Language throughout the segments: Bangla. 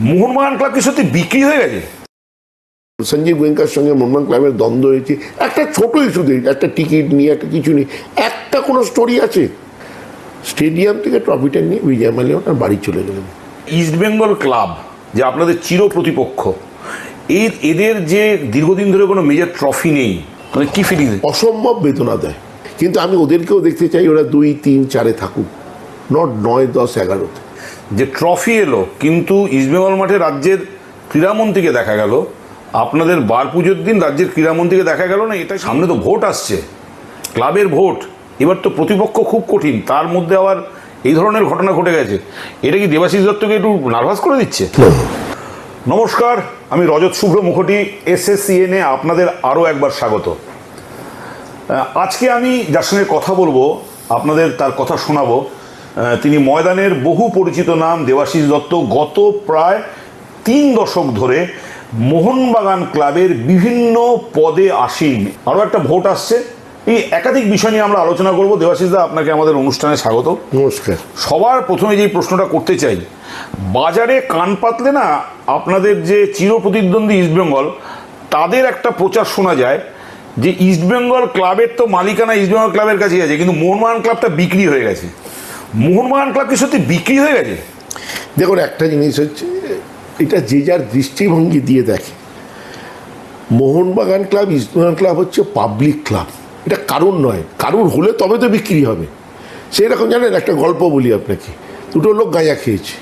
মোহনবাগান ক্লাব কি সত্যি বিক্রি হয়ে গেছে? সঞ্জীব গোয়েঙ্কার সঙ্গে মোহনবাগান ক্লাবের দ্বন্দ্ব হয়েছে একটা ছোট ইস্যুতে, একটা টিকিট নিয়ে, একটা কিছু নিয়ে, একটা কোনো স্টোরি আছে? স্টেডিয়াম থেকে ট্রফিটা নিয়ে বিজয় মালিয়া ওনার বাড়ি চলে গেলেন। ইস্টবেঙ্গল ক্লাব যে আপনাদের চির প্রতিপক্ষ, এদের যে দীর্ঘদিন ধরে কোনো মেজর ট্রফি নেই, মানে কি ফিলিং? অসম্ভব বেদনা দেয়, কিন্তু আমি ওদেরকেও দেখতে চাই ওরা 2, 3, 4-এ থাকুক, নট 9, 10, 11-তে। যে ট্রফি এলো কিন্তু ইস্টবেঙ্গল মাঠে রাজ্যের ক্রীড়ামন্ত্রীকে দেখা গেল, আপনাদের বার পুজোর দিন রাজ্যের ক্রীড়ামন্ত্রীকে দেখা গেল না। এটা সামনে তো ভোট আসছে, ক্লাবের ভোট, এবার তো প্রতিপক্ষ খুব কঠিন, তার মধ্যে আবার এই ধরনের ঘটনা ঘটে গেছে। এটা কি দেবাশিস দত্তকে একটু নার্ভাস করে দিচ্ছে? নমস্কার, আমি রজত শুভ্র মুখোটি, SSCN এ আপনাদের আরও একবার স্বাগত। আজকে আমি যার সঙ্গে কথা বলবো, আপনাদের তার কথা শোনাবো, তিনি ময়দানের বহু পরিচিত নাম দেবাশিস দত্ত। গত প্রায় 3 দশক ধরে মোহনবাগান ক্লাবের বিভিন্ন পদে আসীন। আরও একটা ভোট আসছে, এই একাধিক বিষয় নিয়ে আমরা আলোচনা করব। দেবাশিস দা, আপনাকে আমাদের অনুষ্ঠানে স্বাগত। নমস্কার। সবার প্রথমে যে প্রশ্নটা করতে চাই, বাজারে কান পাতলে না আপনাদের যে চিরপ্রতিদ্বন্দ্বী ইস্টবেঙ্গল, তাদের একটা প্রচার শোনা যায় যে ইস্টবেঙ্গল ক্লাবের তো মালিকানা ইস্টবেঙ্গল ক্লাবের কাছেই আছে, কিন্তু মোহনবাগান ক্লাবটা বিক্রি হয়ে গেছে। মোহনবাগান ক্লাব কি সত্যি বিক্রি হয়ে গেছে? দেখুন, একটা জিনিস হচ্ছে, এটা যে যার দৃষ্টিভঙ্গি দিয়ে দেখে। মোহনবাগান ক্লাব, ইস্টবেঙ্গল ক্লাব হচ্ছে পাবলিক ক্লাব, এটা কারণ নয়। কারণ হলে তবে তো বিক্রি হবে। সেরকম জানেন, একটা গল্প বলি আপনাকে। দুটো লোক গাঁজা খেয়েছে,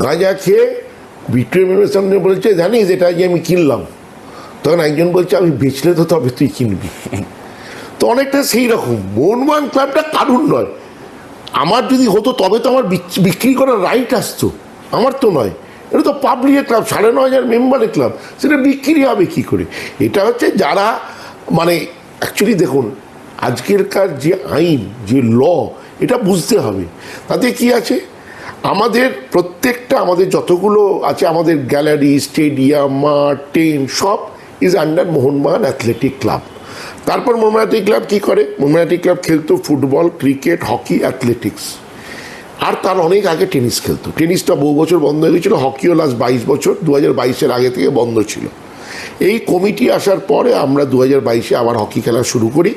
গাঁজা খেয়ে বিক্রমের সামনে বলছে, জানিস এটা যে আমি কিনলাম। তখন একজন বলছে, আমি বেচলে তো তবে তুই কিনবি। তো অনেকটা সেই রকম মোহনবাগান ক্লাবটা কারণ নয়। আমার যদি হতো তবে তো আমার বিক্রি করার রাইট আসতো, আমার তো নয়। এটা তো পাবলিকের ক্লাব, 9,500 মেম্বারের ক্লাব, সেটা বিক্রি হবে কী করে? এটা হচ্ছে যারা মানে অ্যাকচুয়ালি দেখুন, আজকেরকার যে আইন, যে ল, এটা বুঝতে হবে। তাতে কি আছে, আমাদের প্রত্যেকটা, আমাদের যতগুলো আছে, আমাদের গ্যালারি, স্টেডিয়াম, মাঠ, টেন, সব is under Mohun Bagan athletic club. তারপর মোহনবাগান অ্যাথলেটিক ক্লাব কী করে? মোহনবাগান অ্যাথলেটিক ক্লাব খেলতো ফুটবল, ক্রিকেট, হকি, অ্যাথলেটিক্স, আর তার অনেক আগে টেনিস খেলতো। টেনিসটা বহু বছর বন্ধ হয়ে গেছিলো, হকিও লাস্ট 22 বছর, 2022-এর আগে থেকে বন্ধ ছিল। এই কমিটি আসার পরে আমরা 2022-এ আবার হকি খেলা শুরু করি,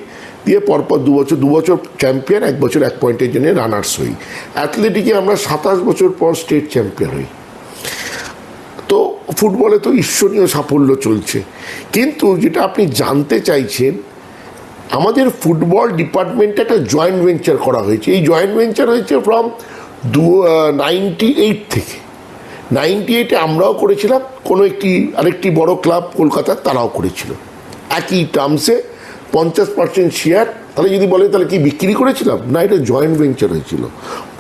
দিয়ে পরপর 2 বছর চ্যাম্পিয়ন, 1 বছর 1 পয়েন্টের জন্য রানার্স হই। অ্যাথলেটিকে আমরা 27 বছর পর স্টেট চ্যাম্পিয়ন হই। তো ফুটবলে তো ঈশ্বরীয় সাফল্য চলছে। কিন্তু যেটা আপনি জানতে চাইছেন, আমাদের ফুটবল ডিপার্টমেন্টে একটা জয়েন্ট ভেঞ্চার করা হয়েছে। এই জয়েন্ট ভেঞ্চার হয়েছে ফ্রম 98 থেকে। 98-এ আমরাও করেছিলাম, কোনো আরেকটি বড় ক্লাব কলকাতার, তারাও করেছিল একই টার্মসে 50% শেয়ার। তাহলে যদি বলে তাহলে কি বিক্রি করেছিলাম? না, এটা জয়েন্ট ভেঞ্চার হয়েছিল।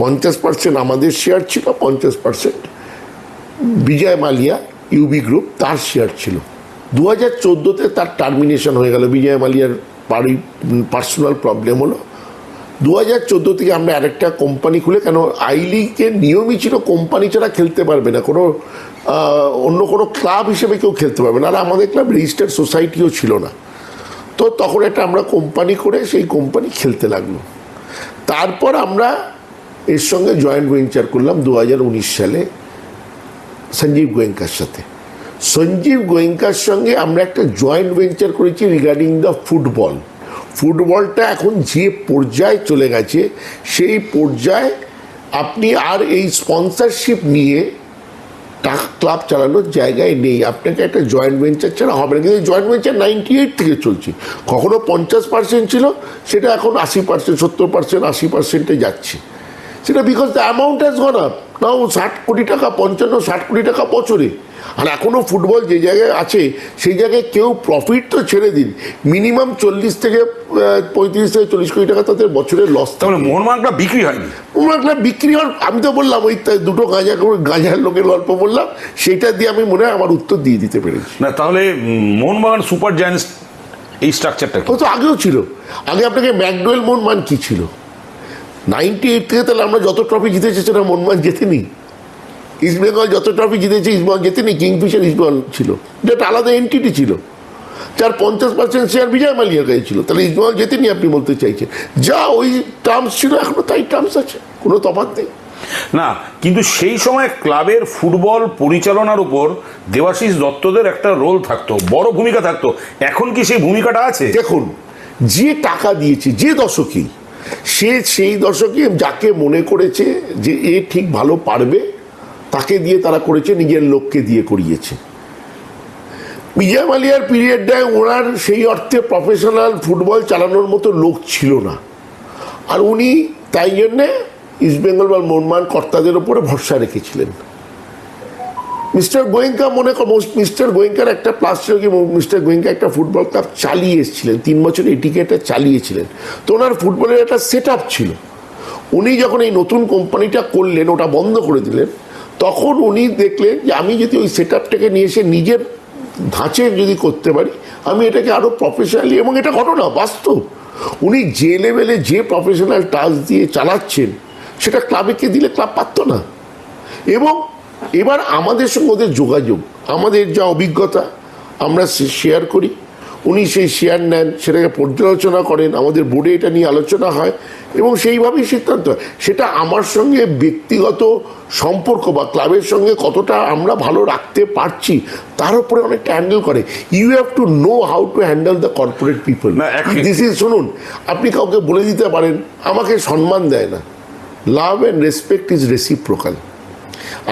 50% আমাদের শেয়ার ছিল, 50% বিজয় মালিয়া ইউবি গ্রুপ, তার শেয়ার ছিল। 2014-তে তার টার্মিনেশন হয়ে গেল। বিজয় মালিয়ার পার্সোনাল প্রবলেম হলো। 2014 থেকে আমরা আরেকটা কোম্পানি খুলে, কেন আই লিগের নিয়মই ছিল কোম্পানি ছাড়া খেলতে পারবে না, কোনো অন্য কোনো ক্লাব হিসেবে কেউ খেলতে পারবে না। আর আমাদের ক্লাব রেজিস্টার্ড সোসাইটিও ছিল না। তো তখন একটা আমরা কোম্পানি করে সেই কোম্পানি খেলতে লাগলো। তারপর আমরা এর সঙ্গে জয়েন্ট ভেঞ্চার করলাম 2019 সালে সঞ্জীব গোয়েঙ্কার সাথে। সঞ্জীব গোয়েঙ্কার সঙ্গে আমরা একটা জয়েন্ট ভেঞ্চার করেছি রিগার্ডিং দ্য ফুটবল। ফুটবলটা এখন যে পর্যায়ে চলে গেছে, সেই পর্যায়ে আপনি আর এই স্পন্সরশিপ নিয়ে ক্লাব চালানোর জায়গায় নেই। আপনাকে একটা জয়েন্ট ভেঞ্চার ছাড়া হবে না। কিন্তু জয়েন্ট ভেঞ্চার 98 থেকে চলছে। কখনো 50% ছিল, সেটা এখন 80%, 70%, 80%-এ যাচ্ছে। সেটা because the amount has gone up. Now 60 crore টাকা, 55-60 কোটি টাকা বছরে। আর এখনও ফুটবল যে জায়গায় আছে, সেই জায়গায় কেউ প্রফিট তো ছেড়ে দিন, মিনিমাম 40 থেকে 35 থেকে 40 কোটি টাকা তাদের বছরের লস। তাহলে মোহনবাগানটা বিক্রি হয়নি? মোহনবাগান বিক্রি হওয়ার, আমি তো বললাম ওই দুটো গাঁজার লোকের গল্প বললাম, সেইটা দিয়ে আমি মনে হয় আমার উত্তর দিয়ে দিতে পেরেছি। না, তাহলে মোহনবাগান সুপার জায়ান্টস এই স্ট্রাকচারটা ও তো আগেও ছিল। আগে আপনাকে ম্যাকডোয়েল মোহনবাগান কী ছিল 98 থেকে? তাহলে আমরা যত ট্রফি জিতেছি সেটা মোহনবাগান জেতেনি। ইস্টবেঙ্গল যত ট্রফি জিতেছে ইস্টবেঙ্গল জেতেনি। কিংফিশার ইস্টবেঙ্গল ছিল, এটা আলাদা এন্টিটি ছিল, যার 50% শেয়ার বিজয় মালিয়ার কাছে ছিল। তাহলে ইস্টবেঙ্গল জেতেনি আপনি বলতে চাইছেন? যা ওই টার্মস ছিল এখনো তাই টার্মস আছে, কোনো তফাৎ নেই। না, কিন্তু সেই সময় ক্লাবের ফুটবল পরিচালনার উপর দেবাশিস দত্তদের একটা রোল থাকতো, বড় ভূমিকা থাকতো। এখন কি সেই ভূমিকাটা আছে? দেখুন, যে টাকা দিয়েছে যে দশকেই, সে সেই দশকে যাকে মনে করেছে যে এ ঠিক ভালো পারবে তাকে দিয়ে তারা করেছে, নিজের লোককে দিয়ে করিয়েছে। বিজয় মালিয়ার পিরিয়ডটায় ওনার সেই অর্থে প্রফেশনাল ফুটবল চালানোর মতো লোক ছিল না, আর উনি তাই জন্যে ইস্টবেঙ্গল বা মোহনবাগান কর্তাদের উপরে ভরসা রেখেছিলেন। মিস্টার গোয়েঙ্কা মিস্টার গোয়েঙ্কার একটা প্লাস ছিল কি, মিস্টার গোয়েঙ্কা একটা ফুটবল ক্লাব চালিয়ে এসেছিলেন, 3 বছর এটিকে এটা চালিয়েছিলেন, তো ওনার ফুটবলের একটা সেট আপ ছিল। উনি যখন এই নতুন কোম্পানিটা করলেন, ওটা বন্ধ করে দিলেন, তখন উনি দেখলেন যে আমি যদি ওই সেট আপটাকে নিয়ে এসে নিজের ধাঁচে যদি করতে পারি, আমি এটাকে আরও প্রফেশনালি, এবং এটা ঘটনা বাস্তব, উনি যে লেভেলে যে প্রফেশনাল টাচ দিয়ে চালাচ্ছেন সেটা ক্লাবেকে দিলে ক্লাব পারত না। এবং এবার আমাদের সঙ্গে ওদের যোগাযোগ, আমাদের যা অভিজ্ঞতা আমরা শেয়ার করি, উনি সেই শেয়ার নেন, সেটাকে পর্যালোচনা করেন, আমাদের বোর্ডে এটা নিয়ে আলোচনা হয় এবং সেইভাবেই সিদ্ধান্ত হয়। সেটা আমার সঙ্গে ব্যক্তিগত সম্পর্ক বা ক্লাবের সঙ্গে কতটা আমরা ভালো রাখতে পারছি তার উপরে অনেকটা হ্যান্ডেল করে। You have to know how to handle the corporate people. This is, শুনুন, আপনি কাউকে বলে দিতে পারেন আমাকে সম্মান দেয় না, love and respect is reciprocal.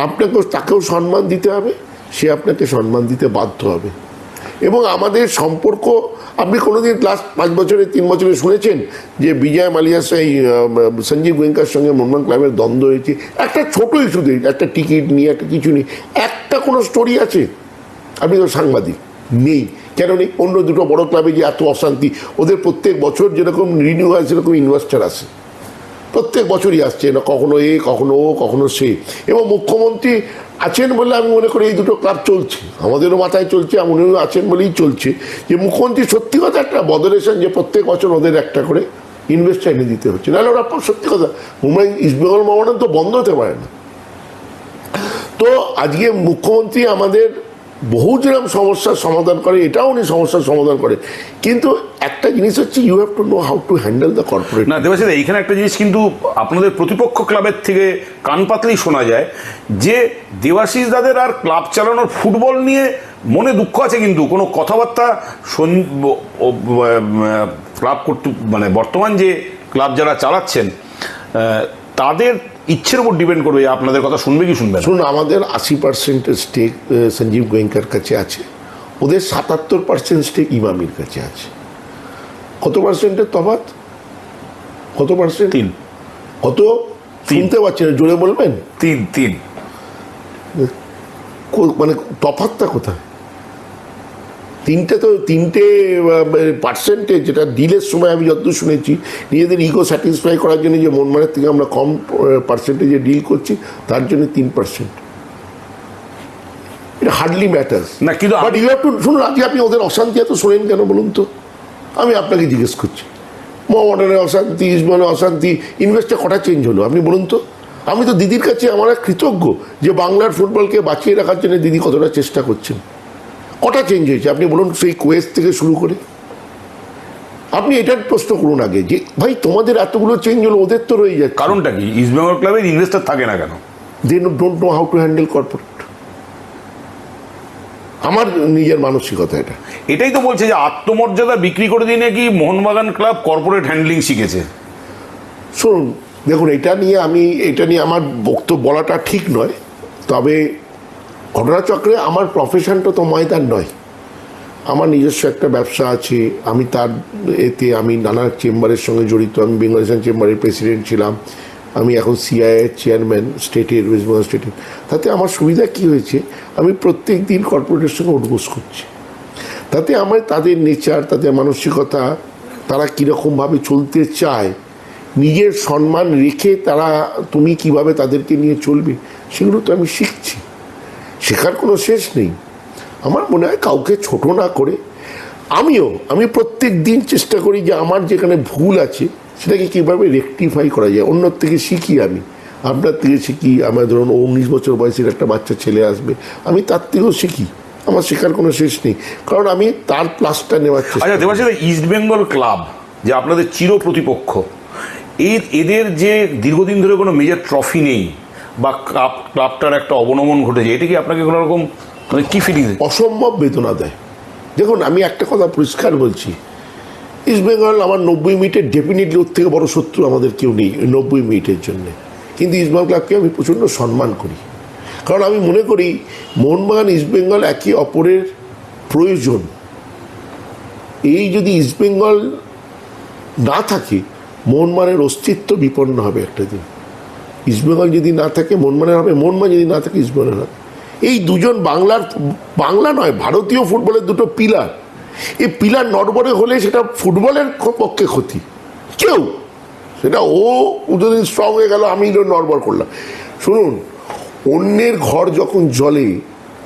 আপনাকেও তাকেও সম্মান দিতে হবে, সে আপনাকে সম্মান দিতে বাধ্য হবে। এবং আমাদের সম্পর্ক, আপনি কোনোদিন লাস্ট 5 বছরে 3 বছরে শুনেছেন যে বিজয় মালিয়া এই সঞ্জীব গোয়েঙ্কার সঙ্গে মোহনবাগান ক্লাবের দ্বন্দ্ব হয়েছে একটা ছোটো ইস্যুতে, একটা টিকিট নিয়ে, একটা কিছু নিয়ে একটা কোনো স্টোরি আছে? আপনি তো সাংবাদিক, নেই। কেন নেই? অন্য দুটো বড় ক্লাবে যে এত অশান্তি, ওদের প্রত্যেক বছর যেরকম রিনিউ হয় সেরকম ইনভেস্টার আসে, প্রত্যেক বছরই আসছে, না কখনো এ কখনো ও কখনো সে। এবং মুখ্যমন্ত্রী আছেন বলে আমি মনে করি এই দুটো ক্লাব চলছে, আমাদেরও মাথায় চলছে, উনিও আছেন বলেই চলছে। যে মুখ্যমন্ত্রী সত্যি কথা একটা বদলেছেন যে প্রত্যেক বছর ওদের একটা করে ইনভেস্টার এনে দিতে হচ্ছে, নাহলে ওরা সত্যি কথা মুম্বাই ইস্টবেঙ্গল মোহনবাগান তো বন্ধ হতে পারে না। তো আজকে মুখ্যমন্ত্রী আমাদের বহু যেরকম সমস্যার সমাধান করে, এটাও উনি সমস্যার সমাধান করে, কিন্তু একটা জিনিস হচ্ছে you have to know how to handle the corporate. না দেবাশিস, এখানে একটা জিনিস কিন্তু আপনাদের প্রতিপক্ষ ক্লাবের থেকে কান পাতলেই শোনা যায় যে দেবাশিস দাদের আর ক্লাব চালানোর ফুটবল নিয়ে মনে দুঃখ আছে, কিন্তু কোনো কথাবার্তা ক্লাব মানে বর্তমান যে ক্লাব যারা চালাচ্ছেন তাদের ইচ্ছের উপর ডিপেন্ড করবে আপনাদের কথা শুনবে কি শুনবে না। শুনুন, আমাদের 80% স্টেক সঞ্জীব গোয়েঙ্কার কাছে আছে, ওদের 77% স্টেক ইমামির কাছে আছে। কত পার্সেন্টের তফাৎ? কত পার্সেন্ট? 3। কত? শুনতে পাচ্ছি না, জোরে বলবেন। 3 মানে তফাৎটা কোথায়? তিনটে পার্সেন্টেজ, যেটা ডিলের সময় আমি যতদূর শুনেছি নিজেদের ইগো স্যাটিসফাই করার জন্য যে মোহনবাগানের থেকে আমরা কম পার্সেন্টেজে ডিল করছি তার জন্য 3%। এটা হার্ডলি ম্যাটার্স না, কিন্তু বাট ইউ হ্যাভ টু, শুনুন, আজকে আপনি ওদের অশান্তি এত শোনেন কেন বলুন তো? আমি আপনাকে জিজ্ঞেস করছি, মোহামেডানের অশান্তি, ইস্টবেঙ্গলের অশান্তি, ইনভেস্টটা কটা চেঞ্জ হলো আপনি বলুন তো? আমি তো দিদির কাছে আমরা কৃতজ্ঞ যে বাংলার ফুটবলকে বাঁচিয়ে রাখার জন্য দিদি কতটা চেষ্টা করছেন। কটা চেঞ্জ হয়েছে আপনি বলুন, সেই কোয়েস্ট থেকে শুরু করে? আপনি এটার প্রশ্ন করুন আগে যে ভাই তোমাদের এতগুলো চেঞ্জ হলো, ওদের তো রয়ে যায়, কারণটা কি? ইস্টবেঙ্গল ক্লাবের ইনভেস্টর থাকে না কেন? They don't know how to handle corporate. আমার নিজের মানসিকতা এটা। এটাই তো বলছে যে আত্মমর্যাদা বিক্রি করে দিয়ে নাকি মোহনবাগান ক্লাব কর্পোরেট হ্যান্ডলিং শিখেছে। শুনুন, দেখুন, এটা নিয়ে আমার বক্তব্য বলাটা ঠিক নয়, তবে ঘটনাচক্রে আমার প্রফেশনটা তো ময়দান নয়, আমার নিজস্ব একটা ব্যবসা আছে, আমি তার আমি নানা চেম্বারের সঙ্গে জড়িত। আমি বেঙ্গল চেম্বারের প্রেসিডেন্ট ছিলাম, আমি এখন সিআইএর চেয়ারম্যান স্টেটের, ওয়েস্ট বেঙ্গল স্টেটের। তাতে আমার সুবিধা কি হয়েছে, আমি প্রত্যেক দিন কর্পোরেটের সঙ্গে উঠবোস করছি। তাতে আমার তাদের নেচার, তাদের মানসিকতা, তারা কীরকমভাবে চলতে চায়, নিজের সম্মান রেখে তারা তুমি কিভাবে তাদেরকে নিয়ে চলবে, সেগুলো তো আমি শিখছি, শেখার কোনো শেষ নেই। আমার মনে হয় কাউকে ছোট না করে আমি প্রত্যেক দিন চেষ্টা করি যে আমার যেখানে ভুল আছে সেটাকে কীভাবে রেকটিফাই করা যায়, অন্যর থেকে শিখি। আমি আপনার থেকে শিখি, আমার ধরুন 19 বছর বয়সের একটা বাচ্চা ছেলে আসবে, আমি তার থেকেও শিখি, আমার শেখার কোনো শেষ নেই, কারণ আমি তার প্লাসটা নেওয়ার চেষ্টা। আচ্ছা দেবাশিস, ইস্টবেঙ্গল ক্লাব যে আপনাদের চির প্রতিপক্ষ, এদের যে দীর্ঘদিন ধরে কোনো মেজর ট্রফি নেই বা ক্লাবটার একটা অবনমন ঘটেছে, এটা কি আপনাকে কোনো রকম মানে কি ফিলিং? অসম্ভব বেদনা দেয়। দেখুন, আমি একটা কথা পরিষ্কার বলছি, ইস্টবেঙ্গল আমার 90 মিনিটের ডেফিনেটলি ওর থেকে বড় শত্রু আমাদের কেউ নেই ওই 90 মিনিটের জন্য। কিন্তু ইস্টবেঙ্গল ক্লাবকে আমি প্রচণ্ড সম্মান করি, কারণ আমি মনে করি মোহনবাগান ইস্টবেঙ্গল একে অপরের প্রয়োজন। এই যদি ইস্টবেঙ্গল না থাকে, মোহনবাগানের অস্তিত্ব বিপন্ন হবে একটা দিন। ইস্টবেঙ্গল যদি না থাকে মোহনবাগান হবে, মোহনবাগান যদি না থাকে ইস্টবেঙ্গল হবে। এই দুজন বাংলা নয়, ভারতীয় ফুটবলের দুটো পিলার। এই পিলার নড়বড়ে হলে সেটা ফুটবলের পক্ষে ক্ষতি। কেউ সেটা ও যদি স্ট্রং হয়ে গেল, আমি নড়বড় করলাম। শুনুন, অন্যের ঘর যখন জ্বলে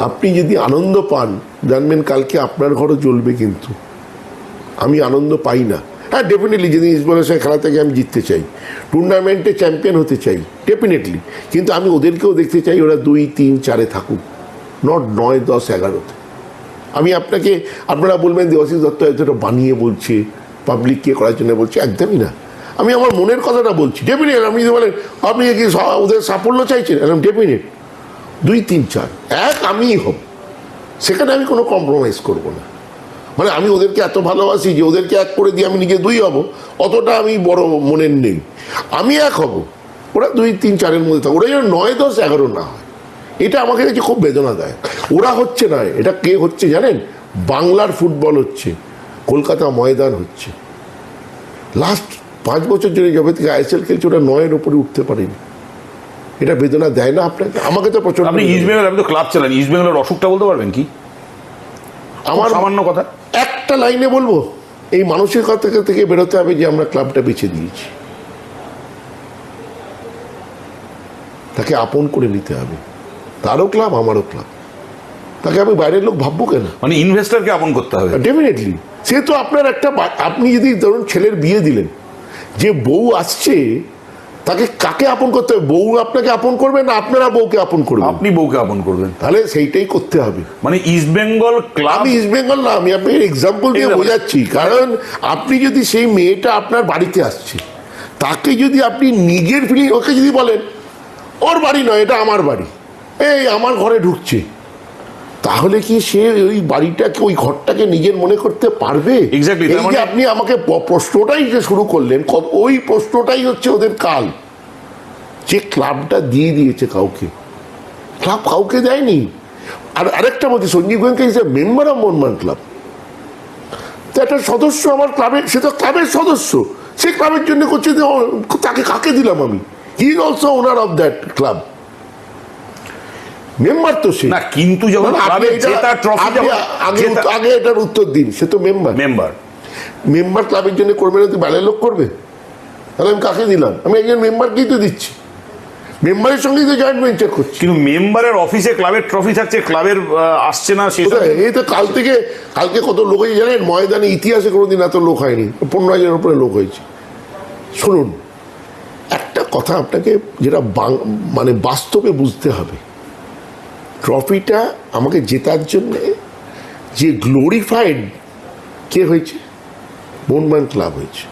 আপনি যদি আনন্দ পান, জানবেন কালকে আপনার ঘরও জ্বলবে। কিন্তু আমি আনন্দ পাই না। হ্যাঁ, ডেফিনেটলি যদি ইস্টবেঙ্গলের সঙ্গে খেলা থেকে আমি জিততে চাই, টুর্নামেন্টে চ্যাম্পিয়ন হতে চাই ডেফিনেটলি, কিন্তু আমি ওদেরকেও দেখতে চাই ওরা 2, 3, 4-এ থাকুক, নট 9, 10, 11-তে। আমি আপনারা বলবেন দেবাশিস দত্ত হয়তো বানিয়ে বলছে, পাবলিককে করার জন্য বলছে, একদমই না। আমি আমার মনের কথাটা বলছি। ডেফিনেট আপনি যদি বলেন আপনি কি ওদের সাফল্য চাইছেন, ডেফিনেট 2, 3, 4 এক আমিই হব, সেখানে আমি কোনো কম্প্রোমাইজ করব না। মানে আমি ওদেরকে এত ভালোবাসি যে ওদেরকে এক করে দিয়ে আমি নিজে 2 হব, অতটা আমি বড় মনের নেই। আমি 1 হব, ওরা 2, 3, 4-এর মধ্যে থাকে। ওরা যেন 9, 10, 11 না হয়, এটা আমাকে কাছে খুব বেদনা দেয়। ওরা হচ্ছে না, এটা কে হচ্ছে জানেন? বাংলার ফুটবল হচ্ছে, কলকাতা ময়দান হচ্ছে। লাস্ট 5 বছর ধরে যবে থেকে আইএসএল খেলছে, ওটা 9-এর উপরে উঠতে পারেনি। এটা বেদনা দেয় না আপনাকে? আমাকে তো প্রচন্ড। আপনি ইস্টবেঙ্গল, আপনি তো ক্লাব চালান, ইস্টবেঙ্গলের অসুখটা বলতে পারবেন কি? আমার সামান্য কথা একটা লাইনে বলবো, এই মানসিকতা থেকে বেরোতে হবে যে আমরা ক্লাবটা বেছে দিয়েছি, তাকে আপন করে নিতে হবে। তারও ক্লাব, আমারও ক্লাব, তাকে আমি বাইরের লোক ভাববো কেন? মানে ইনভেস্টরকে আপন করতে হবে ডেফিনেটলি। সে তো আপনার আপনি যদি ধরুন ছেলের বিয়ে দিলেন, যে বউ আসছে তাকে কাকে আপন করতে হবে? বউ আপনাকে আপন করবে না আপনারা বউকে আপন করবেন? আপনি বউকে আপন করবেন। তাহলে সেইটাই করতে হবে। মানে ইস্টবেঙ্গল ক্লাব, আমি ইস্টবেঙ্গল না, আমি আপনাকে এক্সাম্পল দিয়ে বোঝাচ্ছি। কারণ আপনি যদি সেই মেয়েটা আপনার বাড়িতে আসছে, তাকে যদি আপনি নিজের ফিলিং, ওকে যদি বলেন ওর বাড়ি নয় এটা আমার বাড়ি, এই আমার ঘরে ঢুকছে, তাহলে কি সে ওই বাড়িটাকে, ওই ঘরটাকে নিজের মনে করতে পারবে? Exactly, এই যে আপনি আমাকে প্রশ্নটাই যে শুরু করলেন, ওই প্রশ্নটাই হচ্ছে ওদের কাল। যে ক্লাবটা দিয়ে দিয়েছে কাউকে, ক্লাব কাউকে দেয়নি। আর আরেকটা বলছি, Sanjiv Goenka is a member of Mohun Bagan club. তো একটা সদস্য আমার ক্লাবের, সে তো ক্লাবের সদস্য, সে ক্লাবের জন্য করছে, তাকে কাকে দিলাম আমি? He is also owner of that club, member তো সে না। কিন্তু যখন ক্লাবে জেতা ট্রফি, আগে এটার উত্তর দিন, সে তো মেম্বার ক্লাবের জন্য করবে না, তুই বাইরের লোক করবে? তাহলে আমি কাকে দিলাম? আমি একজন মেম্বারকেই তো দিচ্ছি, মেম্বারের সঙ্গেই তো জয়েন্ট ভেঞ্চার করছি। কিন্তু মেম্বারের অফিসে ক্লাবের ট্রফি থাকছে, ক্লাবের আসছে না। এই তো কালকে কত লোক হয়েছে জানেন? ময়দানে ইতিহাসে কোনোদিন এত লোক হয়নি, 15,000-এর উপরে লোক হয়েছে। শুনুন, একটা কথা আপনাকে যেটা মানে বাস্তবে বুঝতে হবে, ট্রফিটা আমাকে জেতার জন্যে যে গ্লোরিফাইড কে হয়েছে? মোহনবাগান ক্লাব হয়েছে।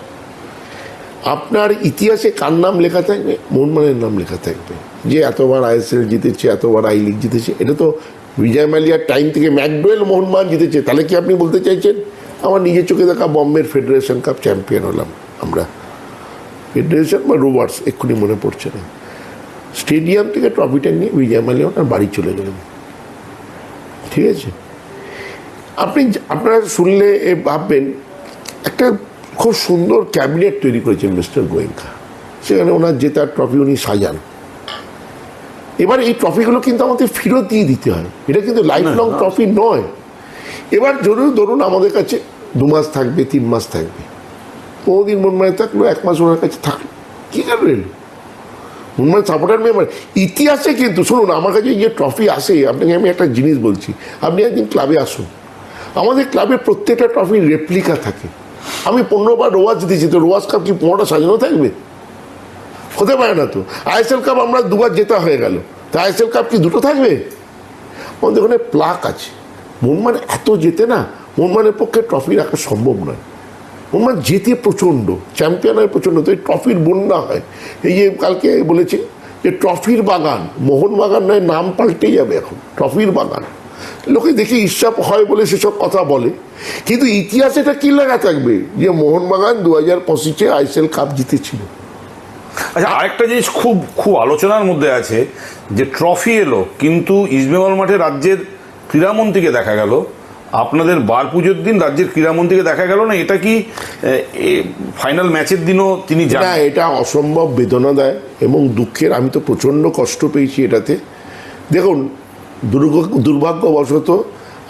আপনার ইতিহাসে কার নাম লেখা থাকবে? মোহনবাগানের নাম লেখা থাকবে, যে এতবার আইএসএল জিতেছে, এতবার আই লিগ জিতেছে। এটা তো বিজয় মালিয়ার টাইম থেকে ম্যাকডোয়েল মোহনবাগান জিতেছে। তাহলে কি আপনি বলতে চাইছেন আমার নিজের চোখে দেখা বম্বের ফেডারেশন কাপ চ্যাম্পিয়ন হলাম আমরা? ফেডারেশন বা রোভার্স এক্ষুনি মনে পড়ছে না, স্টেডিয়াম থেকে ট্রফিটা নিয়ে বিজয় মালিয়া ওনার বাড়ি চলে গেলেন। ঠিক আছে, আপনারা শুনলে ভাববেন একটা খুব সুন্দর ক্যাবিনেট তৈরি করেছেন মিস্টার গোয়েঙ্কা, সেখানে ওনার জেতার ট্রফি উনি সাজান। এবার এই ট্রফিগুলো কিন্তু আমাদের ফেরত দিয়ে দিতে হয়, এটা কিন্তু লাইফ লং ট্রফি নয়। এবার ধরুন আমাদের কাছে 2 মাস থাকবে, 3 মাস থাকবে, 15 দিন মোহনবাগানে থাকলো, 1 মাস ওনার কাছে থাকলো, কী করবেন? মোহনবাগান সাপোর্টার মেম্বার ইতিহাসে কিন্তু শুনুন, আমার কাছে যে ট্রফি আসে, আপনাকে আমি একটা জিনিস বলছি, আপনি একদিন ক্লাবে আসুন, আমাদের ক্লাবে প্রত্যেকটা ট্রফির রেপ্লিকা থাকে। আমি 15 বার রোয়াজ দিয়েছি, তো রোয়াজ কাপ কি 15টা সাজানো থাকবে? হতে পারে না তো। আইএসএল কাপ আমরা 2 বার জেতা হয়ে গেল, তা আইএসএল কাপ কি 2টো থাকবে? আমাদের ওখানে প্লাক আছে। মোহনবাগান এত জেতে না, মোহনবাগানের পক্ষে ট্রফি রাখা সম্ভব নয়। মোহনবাগান জেতে প্রচণ্ড, চ্যাম্পিয়ন হয় প্রচণ্ড, তো এই ট্রফির বন্যা হয়। এই যে কালকে বলেছে যে ট্রফির বাগান, মোহনবাগান নয়, নাম পাল্টে যাবে এখন ট্রফির বাগান। লোকে দেখে ঈর্ষা হয় বলে সেসব কথা বলে, কিন্তু ইতিহাসে এটা কি লেখা থাকবে যে মোহনবাগান 2025 আইএসএল কাপ জিতেছিল। আচ্ছা, আরেকটা জিনিস খুব খুব আলোচনার মধ্যে আছে যে ট্রফি এলো কিন্তু ইস্টবেঙ্গল মাঠে রাজ্যের ক্রীড়ামন্ত্রীকে দেখা গেল, আপনাদের বার পুজোর দিন রাজ্যের ক্রীড়ামন্ত্রীকে দেখা গেল না। এটা কি ফাইনাল ম্যাচের দিনও তিনি না, এটা অসম্ভব বেদনা দেয় এবং দুঃখের। আমি তো প্রচণ্ড কষ্ট পেয়েছি এটাতে। দেখুন, দুর্ভাগ্যবশত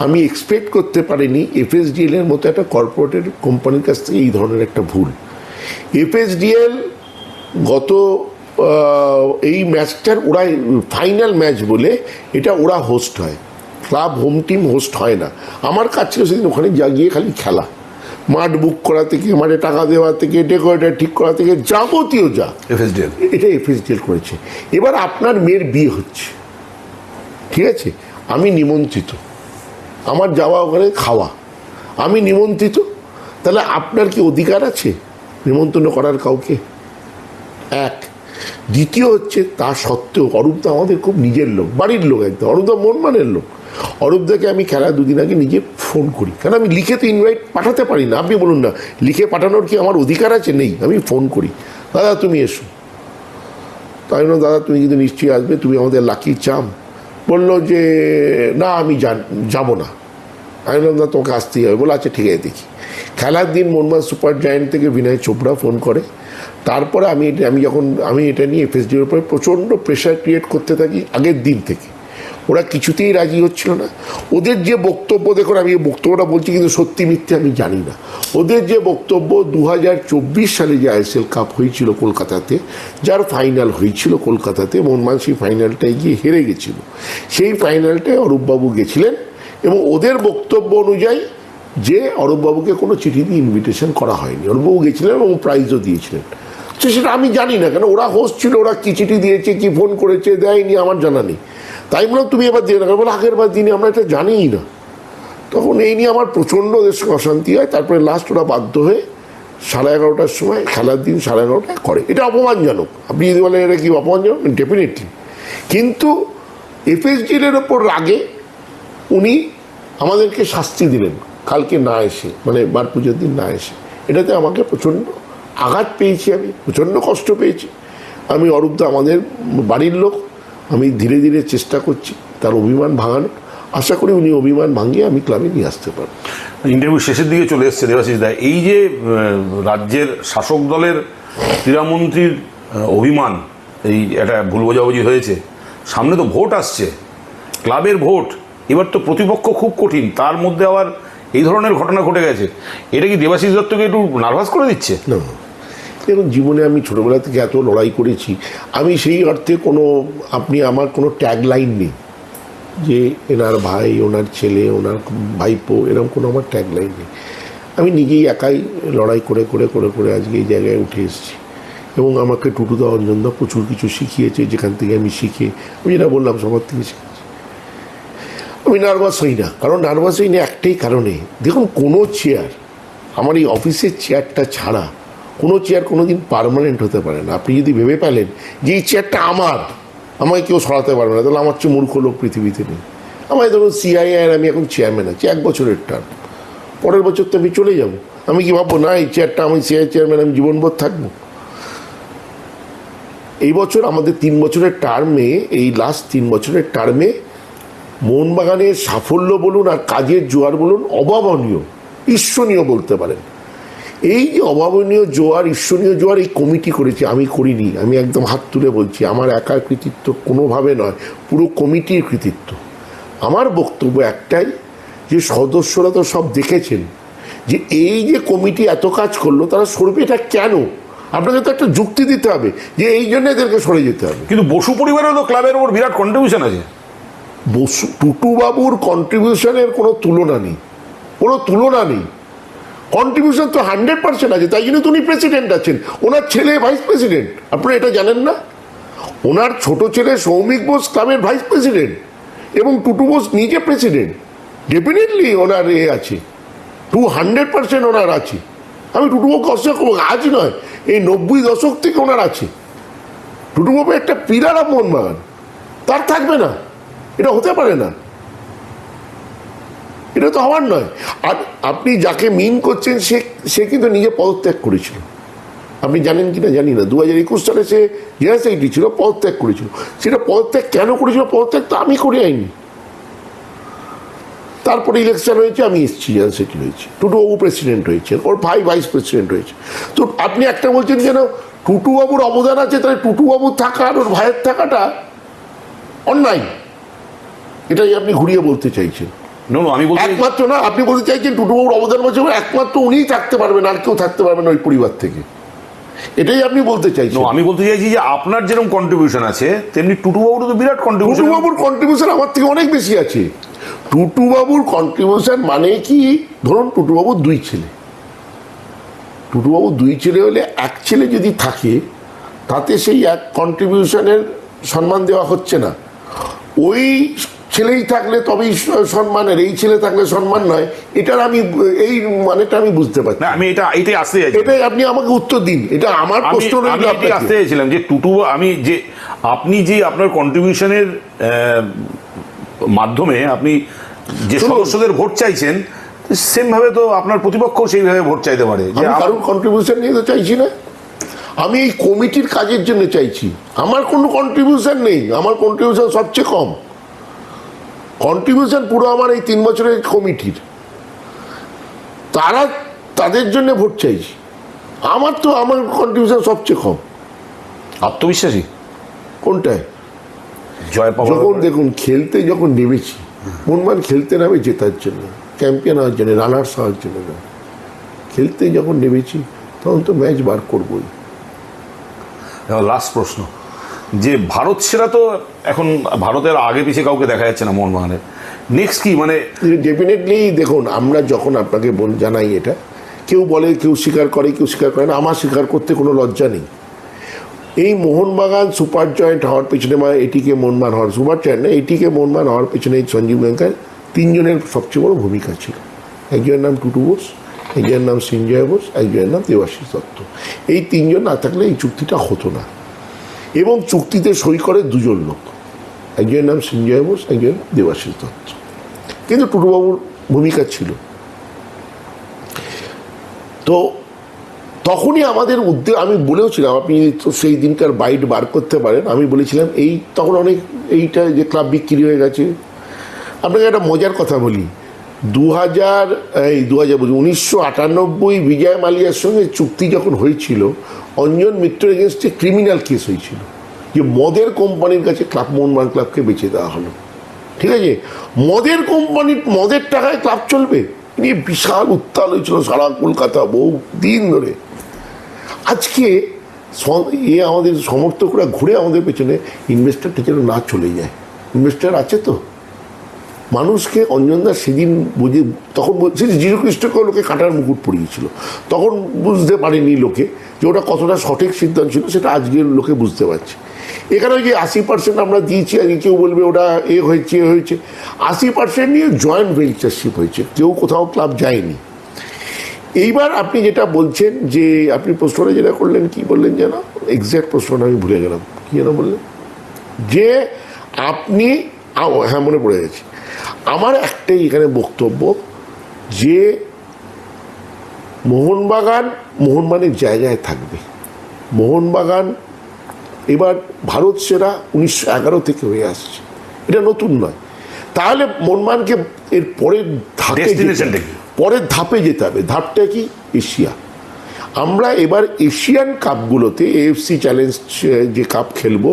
আমি এক্সপেক্ট করতে পারিনি এফএসডিএল এর মতো একটা কর্পোরেটের কোম্পানির কাছ থেকে এই ধরনের একটা ভুল। এফএসডিএল গত এই ম্যাচটার ওরা ফাইনাল ম্যাচ বলে এটা ওরা হোস্ট হয়, ক্লাব হোম টিম হোস্ট হয় না। আমার কাজ ছিল সেদিন ওখানে যা গিয়ে খালি খেলা, মাঠ বুক করা থেকে, মাঠে টাকা দেওয়া থেকে, ডেকোরেটর ঠিক করা থেকে, যাবতীয় যা এফএসডিএল এটা এফএসডিএল করেছে। এবার আপনার মেয়ের বিয়ে হচ্ছে, ঠিক আছে, আমি নিমন্ত্রিত, আমার যাওয়া ওখানে খাওয়া, আমি নিমন্ত্রিত, তাহলে আপনার কি অধিকার আছে নিমন্ত্রণ করার কাউকে? এক। দ্বিতীয় হচ্ছে, তা সত্ত্বেও অরূপদা আমাদের খুব নিজের লোক, বাড়ির লোক একদম, অরূপদা মনমানের লোক। অরূপদাকে আমি খেলা দুদিন আগে নিজে ফোন করি, কারণ আমি লিখে তো ইনভাইট পাঠাতে পারি না। আপনি বলুন না, লিখে পাঠানোর কি আমার অধিকার আছে? নেই। আমি ফোন করি, দাদা তুমি এসো। তাই না, দাদা তুমি কিন্তু নিশ্চয়ই আসবে, তুমি আমাদের লাকি চাম। বললো যে না, আমি যাব না। আমি বললাম না, তোমাকে আসতেই হবে। বলে আচ্ছা ঠিক আছে দেখি। খেলার দিন মোহনবাগান সুপার জায়ান্ট থেকে বিনয় চোপড়া ফোন করে। তারপরে আমি এটা নিয়ে এফএসডির উপরে প্রচণ্ড প্রেশার ক্রিয়েট করতে থাকি আগের দিন থেকে। ওরা কিছুতেই রাজি হচ্ছিল না। ওদের যে বক্তব্য, দেখুন আমি এই বক্তব্যটা বলছি কিন্তু সত্যি মিথ্যে আমি জানি না। ওদের যে বক্তব্য 2024 সালে যে আইএসএল কাপ হয়েছিল কলকাতাতে, যার ফাইনাল হয়েছিল কলকাতাতে, মোহনবাগান সেই ফাইনালটায় গিয়ে হেরে গেছিল। সেই ফাইনালটায় অরূপবাবু গেছিলেন এবং ওদের বক্তব্য অনুযায়ী যে অরূপবাবুকে কোনো চিঠি দিয়ে ইনভিটেশন করা হয়নি, অরূপবাবু গেছিলেন এবং প্রাইজও দিয়েছিলেন। তো সেটা আমি জানি না, কেন ওরা হোস্ট ছিল, ওরা কি চিঠি দিয়েছে, কি ফোন করেছে, দেয়নি, আমার জানা নেই। তাই বললাম তুমি এবার দিয়ে রাখো। বলে আগের বার দিনে আমরা এটা জানিই না। তখন এই নিয়ে আমার প্রচণ্ড দেশে অশান্তি হয়। তারপরে লাস্ট ওরা বাধ্য হয়ে 11:30টার সময়, খেলার দিন 11:30টায় করে। এটা অপমানজনক। আপনি যদি বলেন এটা কি অপমানজনক, ডেফিনেটলি। কিন্তু এফএসডিএল ওপর রাগে উনি আমাদেরকে শাস্তি দিলেন কালকে না এসে, মানে বার পুজোর দিন না এসে। এটাতে আমাকে প্রচণ্ড আঘাত পেয়েছি, আমি প্রচণ্ড কষ্ট পেয়েছি। আমি অরূপদা আমাদের বাড়ির লোক, আমি ধীরে ধীরে চেষ্টা করছি তার অভিমান ভাঙানোর। আশা করি উনি অভিমান ভাঙিয়ে আমি ক্লাবে নিয়ে আসতে পারব। ইন্টারভিউ শেষের দিকে চলে এসছে দেবাশিস দা, এই যে রাজ্যের শাসক দলের ক্রীড়ামন্ত্রীর অভিমান, এই একটা ভুল বোঝাবুঝি হয়েছে, সামনে তো ভোট আসছে, ক্লাবের ভোট, এবার তো প্রতিপক্ষ খুব কঠিন, তার মধ্যে আবার এই ধরনের ঘটনা ঘটে গেছে। এটা কি দেবাশিস দত্তকে একটু নার্ভাস করে দিচ্ছে? না, এবং জীবনে আমি ছোটোবেলা থেকে এত লড়াই করেছি, আমি সেই অর্থে আমার কোনো ট্যাগ লাইন নেই যে এনার ভাই, ওনার ছেলে, ওনার ভাইপো, এরকম কোনো আমার ট্যাগ লাইন নেই। আমি নিজেই একাই লড়াই করে করে করে করে আজকে এই জায়গায় উঠে এসেছি। এবং আমাকে টুটুদা, অঞ্জনদা প্রচুর কিছু শিখিয়েছে, যেখান থেকে আমি শিখে, আমি যেটা বললাম সবার থেকে শিখেছি। আমি নার্ভাস হই না, কারণ নার্ভাস হই না একটাই কারণে, দেখুন কোনো চেয়ার, আমার এই অফিসের চেয়ারটা ছাড়া কোনো চেয়ার কোনো দিন পার্মানেন্ট হতে পারে না। আপনি যদি ভেবে পেলেন যে এই চেয়ারটা আমায় কেউ সরাতে পারবে না, তাহলে আমার চেয়ে মূর্খ লোক পৃথিবীতে নেই। আমায় ধরুন সিআইআই আমি এখন চেয়ারম্যান আছি, 1 বছরের টার্ম, পরের বছর তো আমি চলে যাব। আমি কি ভাববো না এই চেয়ারটা, আমি সিআইআই চেয়ারম্যান, আমি জীবনভর থাকবো? এই বছর আমাদের 3 বছরের টার্মে, এই লাস্ট 3 বছরের টার্মে মোহনবাগানের সাফল্য বলুন আর কাজের জোয়ার বলুন, অভাবনীয়, ঈর্ষণীয় বলতে পারেন। এই যে অভাবনীয় জোয়ার, ঈর্ষণীয় জোয়ার এই কমিটি করেছে, আমি করিনি। আমি একদম হাত তুলে বলছি, আমার একার কৃতিত্ব কোনোভাবে নয়, পুরো কমিটির কৃতিত্ব। আমার বক্তব্য একটাই, যে সদস্যরা তো সব দেখেছেন যে এই যে কমিটি এত কাজ করলো, তারা সরবে এটা কেন? আপনাকে তো একটা যুক্তি দিতে হবে যে এই জন্য এদেরকে সরে যেতে হবে। কিন্তু বসু পরিবারেও তো ক্লাবের ওপর বিরাট কন্ট্রিবিউশন আছে। টুটুবাবুর কন্ট্রিবিউশনের কোনো তুলনা নেই, কোনো তুলনা নেই। কন্ট্রিবিউশন তো 100% আছে, তাই জন্য তো উনি প্রেসিডেন্ট আছেন। ওনার ছেলে ভাইস প্রেসিডেন্ট, আপনারা এটা জানেন না? ওনার ছোট ছেলে সৌমিক বোস ক্লাবের ভাইস প্রেসিডেন্ট এবং টুটু বোস নিজে প্রেসিডেন্ট। ডেফিনেটলি ওনার আছে, 200% ওনার আছে। আমি টুটুবাবুকে অস্বীকার করবো, আজ নয়, এই 90 দশক থেকে ওনার আছে। টুটুবাবু একটা পিলার অফ মোহনবাগান, তার থাকবে না, এটা হতে পারে না, এটা তো হওয়ার নয়। আর আপনি যাকে মিন করছেন সে কিন্তু নিজে পদত্যাগ করেছিল, আপনি জানেন কিনা জানি না। 2021 সালে সে জেনারেল সেক্রেটারি ছিল, পদত্যাগ করেছিল। সেটা পদত্যাগ কেন করেছিল? পদত্যাগ তো আমি করে আইনি। তারপরে ইলেকশন হয়েছে, আমি এসেছি, জেনারেল সেক্রেটারি হয়েছি, টুটুবাবু প্রেসিডেন্ট হয়েছেন, ওর ভাই ভাইস প্রেসিডেন্ট হয়েছে। তো আপনি একটা বলছেন যেন টুটুবাবুর অবদান আছে, তাহলে টুটুবাবুর থাকা আর ওর ভাইয়ের থাকাটা অন্যায়, এটাই আপনি ঘুরিয়ে বলতে চাইছেন। আমি বলতে একমাত্র না, আপনি বলতে চাইছেন টুটুবাবুর অবদান আছে একমাত্র উনিই থাকতে পারবেন, আর কেউ থাকতে পারবেন ওই পরিবার থেকে, এটাই আপনি বলতে চাইছেন। আমি বলতে চাইছি যে আপনার যেরকম কন্ট্রিবিউশন আছে তেমনি টুটুবাবুর তো বিরাট কন্ট্রিবিউশন। টুটুবাবুর কন্ট্রিবিউশন আমার থেকে অনেক বেশি আছে। টুটুবাবুর কন্ট্রিবিউশন মানে কি, ধরুন টুটুবাবুর 2 ছেলে, টুটুবাবুর 2 ছেলে হলে এক ছেলে যদি থাকে তাতে সেই এক কন্ট্রিবিউশনের সম্মান দেওয়া হচ্ছে না। ওই ছেলেই থাকলে তবেই সম্মানের, এই ছেলে থাকলে সম্মান নয়, এটার আমি এই মানেটা আমি বুঝতে পারছি না। আমি এটাই আসতে চাইছি, এটাই আপনি আমাকে উত্তর দিন, এটা আমার প্রশ্ন। আমি এটাই আসতে চাইছিলাম যে আপনি যে আপনার কন্ট্রিবিউশনের মাধ্যমে আপনি যে সদস্যদের ভোট চাইছেন, সেম ভাবে তো আপনার প্রতিপক্ষ সেইভাবে ভোট চাইতে পারে। যে কারণ কন্ট্রিবিউশন নিয়ে তো চাইছি না, আমি এই কমিটির কাজের জন্য চাইছি। আমার কোনো কন্ট্রিবিউশন নেই, আমার কন্ট্রিবিউশন সবচেয়ে কম। কন্ট্রিবিউশন পুরো আমার এই 3 বছরের কমিটির, তাদের জন্য ভোট চাইছি। আমার কন্ট্রিবিউশন সবচেয়ে কম। আত্মবিশ্বাসী কোনটায়? জয় পাওয়া। যখন দেখুন খেলতে যখন নেমেছি, মোহনবাগান খেলতে নামে জেতার জন্য, চ্যাম্পিয়ন হওয়ার জন্য, রানার্স হওয়ার জন্য না। খেলতে যখন নেমেছি তখন তো ম্যাচ বার করবোই। লাস্ট প্রশ্ন, যে ভারত সেরা তো এখন ভারতের আগে পিছিয়ে কাউকে দেখা যাচ্ছে না মোহনবাগানের, নেক্সট কি মানে? ডেফিনেটলি দেখুন, আমরা যখন আপনাকে জানাই এটা, কেউ বলে, কেউ স্বীকার করে, কেউ স্বীকার করে না, আমার স্বীকার করতে কোনো লজ্জা নেই। এই মোহনবাগান সুপার জয়েন্ট হওয়ার পেছনে, মানে এটিকে মোহনবাগান হওয়ার, সুপার জয়েন্ট না, এটিকে মোহনবাগান হওয়ার পেছনে সঞ্জীব গোয়েঙ্কার 3 জনের সবচেয়ে বড় ভূমিকা ছিল। একজনের নাম টুটু বোস, একজনের নাম সঞ্জয় বোস, একজনের নাম দেবাশিস দত্ত। এই 3 জন না থাকলে এই চুক্তিটা হতো না। এবং চুক্তিতে সই করে 2 জন লোক, একজনের নাম সঞ্জয় বোস, একজন দেবাশিস দত্ত। কিন্তু টুটুবাবুর ভূমিকা ছিল। তো তখনই আমাদের উদ্যোগ, আমি বলেওছিলাম, আপনি তো সেই দিনকার বাইট বার করতে পারেন, আমি বলেছিলাম তখন অনেক এইটা যে ক্লাব বিক্রি হয়ে গেছে। আপনাকে একটা মজার কথা বলি, 1998 বিজয় মালিয়ার সঙ্গে চুক্তি যখন হয়েছিল, অঞ্জন মিত্রের এগেনস্টে ক্রিমিনাল কেস হয়েছিল, যে মদের কোম্পানির কাছে মোহনবাগান ক্লাবকে বেচে দেওয়া হলো। ঠিক আছে, মদের কোম্পানির মদের টাকায় ক্লাব চলবে, নিয়ে বিশাল উত্তাল হয়েছিল সারা কলকাতা বহু দিন ধরে। আজকে আমাদের সমর্থকরা ঘুরে আমাদের পেছনে, ইনভেস্টারটা যেন না চলে যায়। ইনভেস্টার আছে তো, মানুষকে অঞ্জনদা সেদিন বুঝে, তখন যীশুখ্রিস্টকে লোকে কাটার মুকুট পরিয়েছিল, তখন বুঝতে পারেনি লোকে যে ওটা কতটা সঠিক সিদ্ধান্ত ছিল, সেটা আজকের লোকে বুঝতে পারছে। এখানে যে 80% আমরা দিয়েছি, আজকে কেউ বলবে ওটা হয়েছে 80% নিয়ে জয়েন্ট ভেঞ্চারশিপ হয়েছে, কেউ কোথাও ক্লাব যায়নি। এইবার আপনি যেটা বলছেন, যে আপনি প্রশ্নটা যেটা করলেন, কি বললেন যেন, এক্স্যাক্ট প্রশ্নটা আমি ভুলে গেলাম, কি যেন বললেন, যে আপনি, হ্যাঁ মনে পড়ে গেছে, আমার একটাই এখানে বক্তব্য, যে মোহনবাগানের জায়গায় থাকবে। মোহনবাগান এবার ভারত সেরা 1911 থেকে হয়ে আসছে, এটা নতুন নয়। তাহলে মোহনবাগানকে এর পরের ধাপে যেতে হবে। ধাপটা কি? এশিয়া। আমরা এবার এশিয়ান কাপগুলোতে, এএফসি চ্যালেঞ্জ যে কাপ খেলবো,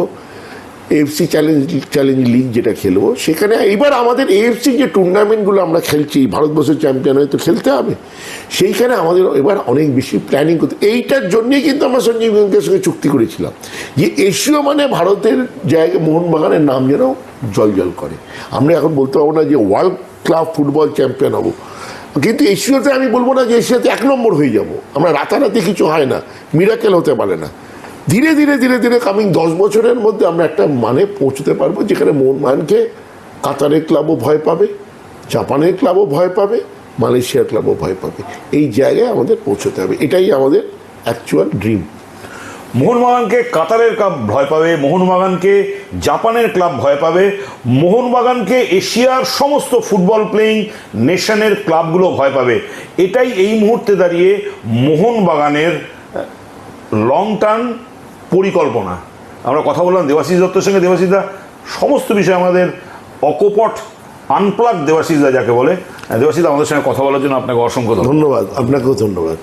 এএফসি চ্যালেঞ্জ লিগ যেটা খেলবো, সেখানে এবার আমাদের এএফসি যে টুর্নামেন্টগুলো আমরা খেলছি, ভারতবর্ষের চ্যাম্পিয়ন হয়ে তো খেলতে হবে, সেইখানে আমাদের এবার অনেক বেশি প্ল্যানিং করতে। এইটার জন্যই কিন্তু আমরা সঞ্জীব গোয়েঙ্কার সঙ্গে চুক্তি করেছিলাম, যে এশীয় মানে ভারতের জায়গায় মোহনবাগানের নাম যেন জল করে। আমরা এখন বলতে পারবো না যে ওয়ার্ল্ড ক্লাব ফুটবল চ্যাম্পিয়ন হবো, কিন্তু এশিয়াতে আমি বলবো না যে এশিয়াতে 1 নম্বর হয়ে যাব। আমরা রাতারাতি কিছু হয় না, মিরাকেল হতে পারে না। ধীরে ধীরে ধীরে ধীরে কামিং 10 বছরের মধ্যে আমরা একটা মানে পৌঁছতে পারবো, যেখানে মোহনবাগানকে কাতারের ক্লাবও ভয় পাবে, জাপানের ক্লাবও ভয় পাবে, মালয়েশিয়ার ক্লাবও ভয় পাবে। এই জায়গায় আমাদের পৌঁছতে হবে, এটাই আমাদের অ্যাকচুয়াল ড্রিম। মোহনবাগানকে কাতারের ক্লাব ভয় পাবে, মোহনবাগানকে জাপানের ক্লাব ভয় পাবে, মোহনবাগানকে এশিয়ার সমস্ত ফুটবল প্লেয়িং নেশনের ক্লাবগুলো ভয় পাবে। এটাই এই মুহূর্তে দাঁড়িয়ে মোহনবাগানের লং টার্ম পরিকল্পনা। আমরা কথা বললাম দেবাশিস দত্তের সঙ্গে। দেবাশিসদা সমস্ত বিষয়ে আমাদের অকপট আনপ্লাগ দেবাশিসদা যাকে বলে, দেবাশিসদা আমাদের সঙ্গে কথা বলার জন্য আপনাকে অসংখ্য ধন্যবাদ। ধন্যবাদ, আপনাকেও ধন্যবাদ।